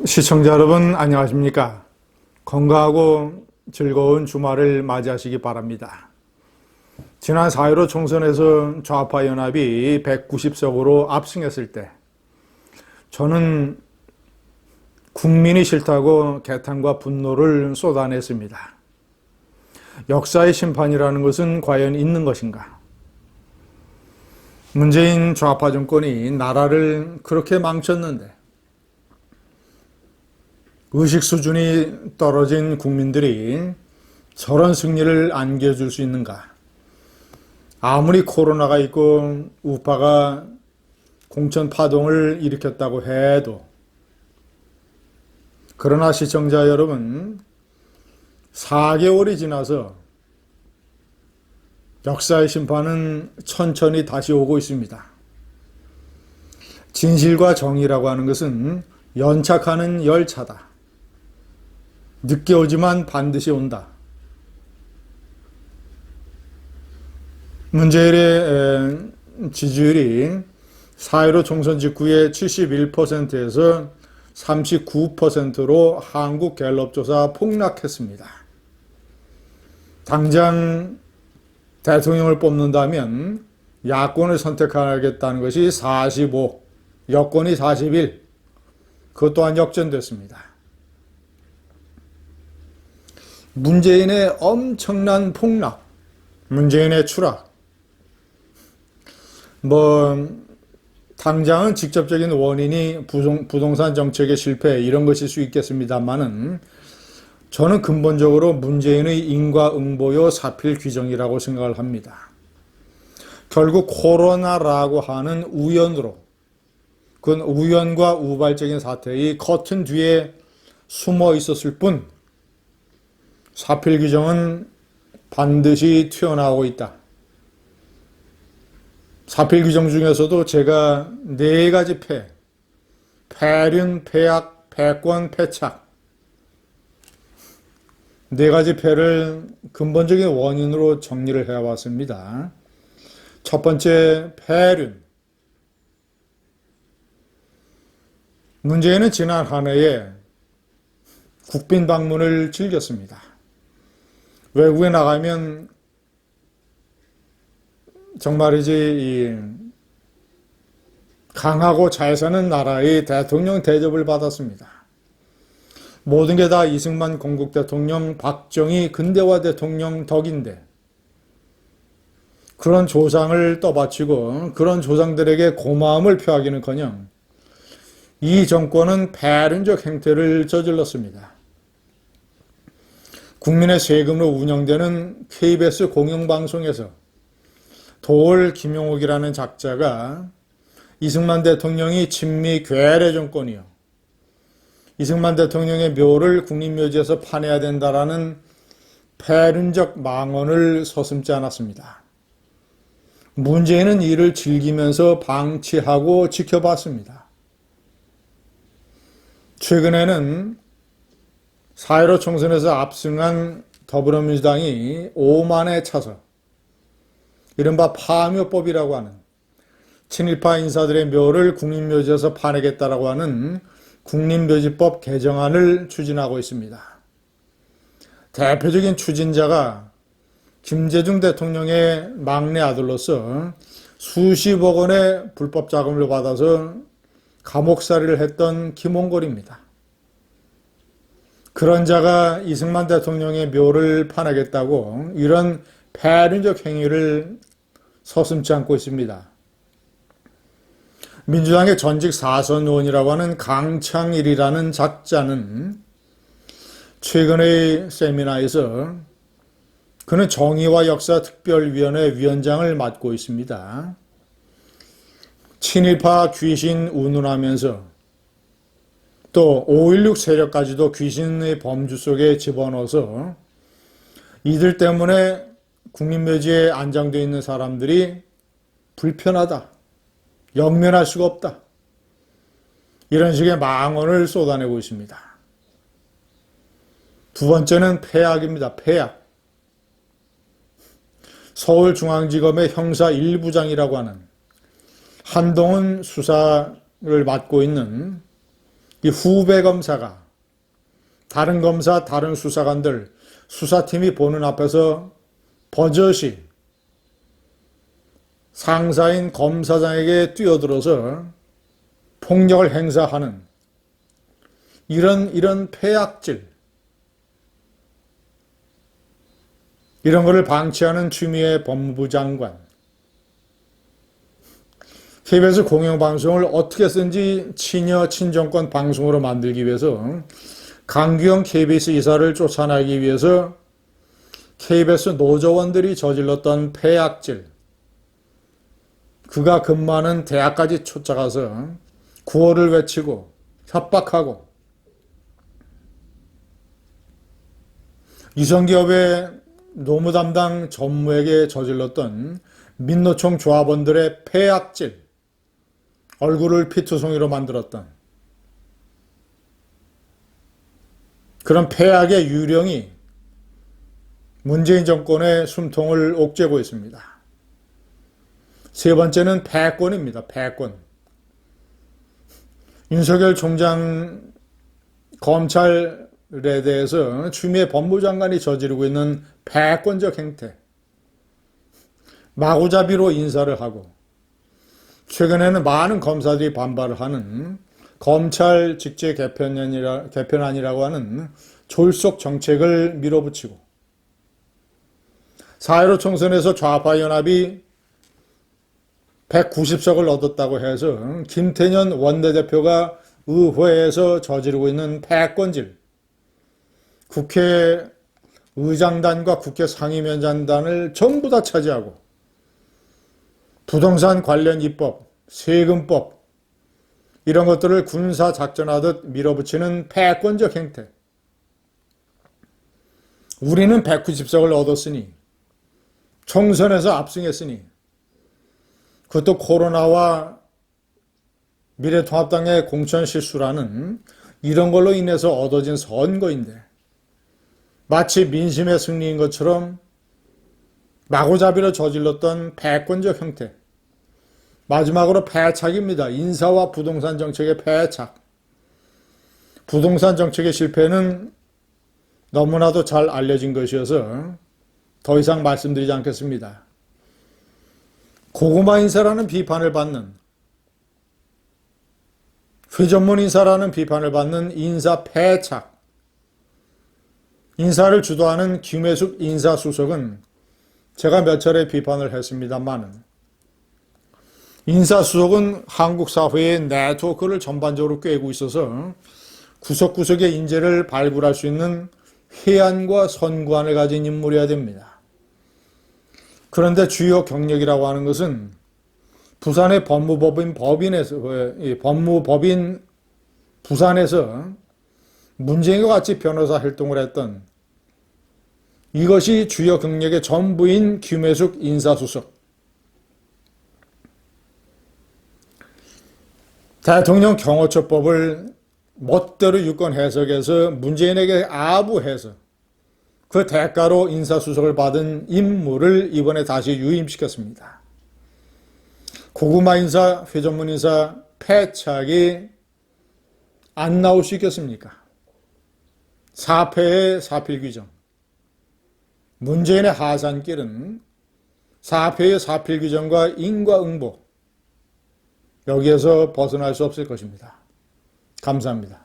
시청자 여러분 안녕하십니까? 건강하고 즐거운 주말을 맞이하시기 바랍니다. 지난 4.15 총선에서 좌파 연합이 190석으로 압승했을 때 저는 국민이 싫다고 개탄과 분노를 쏟아냈습니다. 역사의 심판이라는 것은 과연 있는 것인가? 문재인 좌파 정권이 나라를 그렇게 망쳤는데 의식 수준이 떨어진 국민들이 저런 승리를 안겨줄 수 있는가? 아무리 코로나가 있고 우파가 공천 파동을 일으켰다고 해도, 그러나 시청자 여러분, 4개월이 지나서 역사의 심판은 천천히 다시 오고 있습니다. 진실과 정의라고 하는 것은 연착하는 열차다. 늦게 오지만 반드시 온다. 문재인의 지지율이 4.15 총선 직후에 71%에서 39%로 한국 갤럽조사 폭락했습니다. 당장 대통령을 뽑는다면 야권을 선택하겠다는 것이 45, 여권이 41, 그것 또한 역전됐습니다. 문재인의 엄청난 폭락, 문재인의 추락, 당장은 직접적인 원인이 부동산 정책의 실패 이런 것일 수 있겠습니다만은, 저는 근본적으로 문재인의 인과응보요 사필 규정이라고 생각을 합니다. 결국 코로나라고 하는 우연으로, 그건 우연과 우발적인 사태의 커튼 뒤에 숨어 있었을 뿐, 사필 규정은 반드시 튀어나오고 있다. 사필 규정 중에서도 제가 4가지 폐륜, 폐악, 패권, 패착, 4가지 폐를 근본적인 원인으로 정리를 해왔습니다. 첫 번째, 폐륜. 문재인은 지난 한 해에 국빈 방문을 즐겼습니다. 외국에 나가면 정말이지 강하고 잘 사는 나라의 대통령 대접을 받았습니다. 모든 게 다 이승만 건국 대통령, 박정희 근대화 대통령 덕인데, 그런 조상을 떠받치고 그런 조상들에게 고마움을 표하기는커녕 이 정권은 패륜적 행태를 저질렀습니다. 국민의 세금으로 운영되는 KBS 공영방송에서 도올 김용옥이라는 작자가 이승만 대통령이 친미 괴뢰 정권이요, 이승만 대통령의 묘를 국립묘지에서 파내야 된다라는 패륜적 망언을 서슴지 않았습니다. 문재인은 이를 즐기면서 방치하고 지켜봤습니다. 최근에는 4.15 총선에서 압승한 더불어민주당이 오만에 차서 이른바 파묘법이라고 하는 친일파 인사들의 묘를 국립묘지에서 파내겠다라고 하는 국립묘지법 개정안을 추진하고 있습니다. 대표적인 추진자가 김대중 대통령의 막내 아들로서 수십억 원의 불법 자금을 받아서 감옥살이를 했던 김홍걸입니다. 그런 자가 이승만 대통령의 묘를 파내겠다고 이런 패륜적 행위를 서슴지 않고 있습니다. 민주당의 전직 사선 의원이라고 하는 강창일이라는 작자는 최근의 세미나에서, 그는 정의와 역사 특별위원회 위원장을 맡고 있습니다. 친일파 귀신 운운하면서 또 5.16 세력까지도 귀신의 범주 속에 집어넣어서 이들 때문에 국립묘지에 안장되어 있는 사람들이 불편하다, 영면할 수가 없다, 이런 식의 망언을 쏟아내고 있습니다. 두 번째는 폐악입니다. 폐악. 서울중앙지검의 형사 1부장이라고 하는 한동훈 수사를 맡고 있는 이 후배 검사가 다른 검사, 다른 수사관들, 수사팀이 보는 앞에서 버젓이 상사인 검사장에게 뛰어들어서 폭력을 행사하는 이런 폐악질, 이런 것을 방치하는 추미애 법무부 장관. KBS 공영방송을 어떻게 쓴지 친여 친정권 방송으로 만들기 위해서 강규영 KBS 이사를 쫓아내기 위해서 KBS 노조원들이 저질렀던 폐악질, 그가 근무하는 대학까지 쫓아가서 구호를 외치고 협박하고 유성기업의 노무 담당 전무에게 저질렀던 민노총 조합원들의 폐악질, 얼굴을 피투성이로 만들었던 그런 폐악의 유령이 문재인 정권의 숨통을 옥죄고 있습니다. 세 번째는 패권입니다. 패권. 윤석열 총장 검찰에 대해서 추미애 법무장관이 저지르고 있는 패권적 행태. 마구잡이로 인사를 하고 최근에는 많은 검사들이 반발을 하는 검찰 직제 개편안이라고 하는 졸속 정책을 밀어붙이고 4.15 총선에서 좌파 연합이 190석을 얻었다고 해서 김태년 원내대표가 의회에서 저지르고 있는 패권질, 국회 의장단과 국회 상임위원장단을 전부 다 차지하고 부동산 관련 입법, 세금법 이런 것들을 군사작전하듯 밀어붙이는 패권적 행태. 우리는 190석을 얻었으니 총선에서 압승했으니 그것도 코로나와 미래통합당의 공천 실수라는 이런 걸로 인해서 얻어진 선거인데 마치 민심의 승리인 것처럼 마구잡이로 저질렀던 패권적 형태. 마지막으로 패착입니다. 인사와 부동산 정책의 패착. 부동산 정책의 실패는 너무나도 잘 알려진 것이어서 더 이상 말씀드리지 않겠습니다. 고구마 인사라는 비판을 받는, 회전문 인사라는 비판을 받는 인사 패착. 인사를 주도하는 김혜숙 인사수석은 제가 몇 차례 비판을 했습니다만 인사수석은 한국 사회의 네트워크를 전반적으로 꿰고 있어서 구석구석의 인재를 발굴할 수 있는 회안과 선구안을 가진 인물이어야 됩니다. 그런데 주요 경력이라고 하는 것은 부산의 법무법인 부산에서 문재인과 같이 변호사 활동을 했던 이것이 주요 경력의 전부인 김혜숙 인사수석. 대통령 경호처법을 멋대로 유권 해석해서 문재인에게 아부해서 그 대가로 인사수석을 받은 인물을 이번에 다시 유임시켰습니다. 고구마 인사, 회전문 인사 패착이 안 나올 수 있겠습니까? 사패의 사필 규정. 문재인의 하산길은 사패의 사필 규정과 인과응보. 여기에서 벗어날 수 없을 것입니다. 감사합니다.